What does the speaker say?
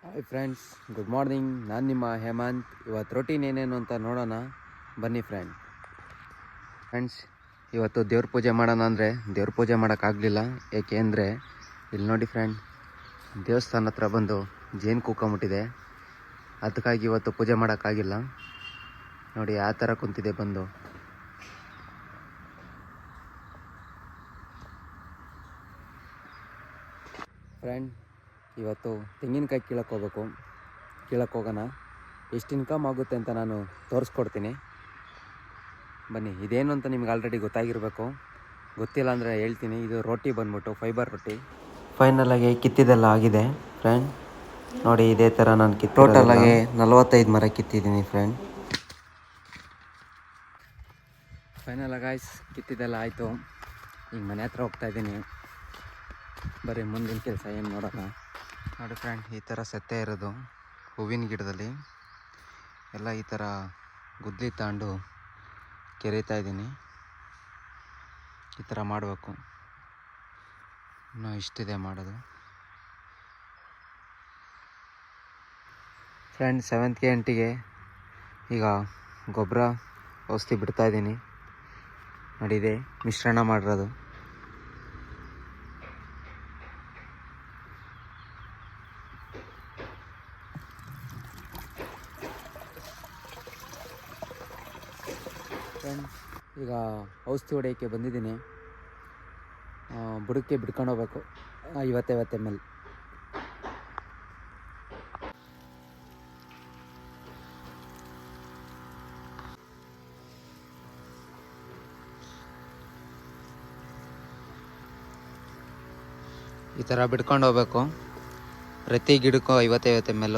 Hi friends, good morning. ನಾನು ನಿಮ್ಮ ಹೇಮಂತ್. ಇವತ್ತು ರೊಟೀನ್ ಏನೇನು ಅಂತ ನೋಡೋಣ ಬನ್ನಿ ಫ್ರೆಂಡ್ಸ್. ಇವತ್ತು ದೇವ್ರ ಪೂಜೆ ಮಾಡೋಣ ಅಂದರೆ ದೇವ್ರ ಪೂಜೆ ಮಾಡೋಕ್ಕಾಗಲಿಲ್ಲ. ಏಕೆ ಅಂದರೆ ಇಲ್ಲಿ ನೋಡಿ ಫ್ರೆಂಡ್, ದೇವಸ್ಥಾನ ಹತ್ರ ಬಂದು ಜೇನು ಕೂಕೊಂಬಿಟ್ಟಿದೆ. ಅದಕ್ಕಾಗಿ ಇವತ್ತು ಪೂಜೆ ಮಾಡೋಕ್ಕಾಗಿಲ್ಲ. ನೋಡಿ ಆ ಥರ ಕುಂತಿದೆ ಬಂದು. ಫ್ರೆಂಡ್, ಇವತ್ತು ತೆಂಗಿನಕಾಯಿ ಕೀಳಕ್ಕೆ ಹೋಗೋಣ. ಎಷ್ಟು ಇನ್ಕಮ್ ಆಗುತ್ತೆ ಅಂತ ನಾನು ತೋರಿಸ್ಕೊಡ್ತೀನಿ ಬನ್ನಿ. ಇದೇನು ಅಂತ ನಿಮ್ಗೆ ಆಲ್ರೆಡಿ ಗೊತ್ತಾಗಿರಬೇಕು. ಗೊತ್ತಿಲ್ಲ ಅಂದರೆ ಹೇಳ್ತೀನಿ. ಇದು ರೋಟಿ ಬಂದ್ಬಿಟ್ಟು ಫೈಬರ್ ರೋಟಿ. ಫೈನಲಾಗಿ ಕಿತ್ತಿದೆಲ್ಲ ಆಗಿದೆ ಫ್ರೆಂಡ್. ನೋಡಿ ಇದೇ ಥರ ನಾನು ಟೋಟಲಾಗಿ 45 ಮರ ಕಿತ್ತಿದ್ದೀನಿ ಫ್ರೆಂಡ್. ಫೈನಲಾಗಿ ಗಾಯ್ಸ್ ಕಿತ್ತಿದೆಲ್ಲ ಆಯಿತು. ಈಗ ಮನೆ ಹತ್ರ ಹೋಗ್ತಾಯಿದ್ದೀನಿ. ಬರೀ ಮುಂದಿನ ಕೆಲಸ ಏನು ನೋಡೋಣ. ನೋಡಿ ಫ್ರೆಂಡ್, ಈ ಥರ ಸತ್ತೆ ಇರೋದು ಹೂವಿನ ಗಿಡದಲ್ಲಿ ಎಲ್ಲ ಈ ಥರ ಗುದ್ದಲಿ ತಗೊಂಡು ಕೆರೀತಾ ಇದ್ದೀನಿ. ಈ ಥರ ಮಾಡಬೇಕು. ಇನ್ನೂ ಇಷ್ಟಿದೆ ಮಾಡೋದು ಫ್ರೆಂಡ್. 7th ಗಂಟೆಗೆ ಈಗ ಗೊಬ್ಬರ ಔಷಧಿ ಬಿಡ್ತಾಯಿದ್ದೀನಿ. ನೋಡಿದೆ ಮಿಶ್ರಣ ಮಾಡಿರೋದು. ಫ್ರೆಂಡ್, ಈಗ ಔಷಧಿ ಹೊಡೆಯೋಕ್ಕೆ ಬಂದಿದ್ದೀನಿ. ಬುಡಕ್ಕೆ ಬಿಡ್ಕೊಂಡು ಹೋಗ್ಬೇಕು 50 ml. ಈ ಥರ ಬಿಡ್ಕೊಂಡು ಹೋಗ್ಬೇಕು. ಪ್ರತಿ ಗಿಡಕ್ಕೂ 50 ml.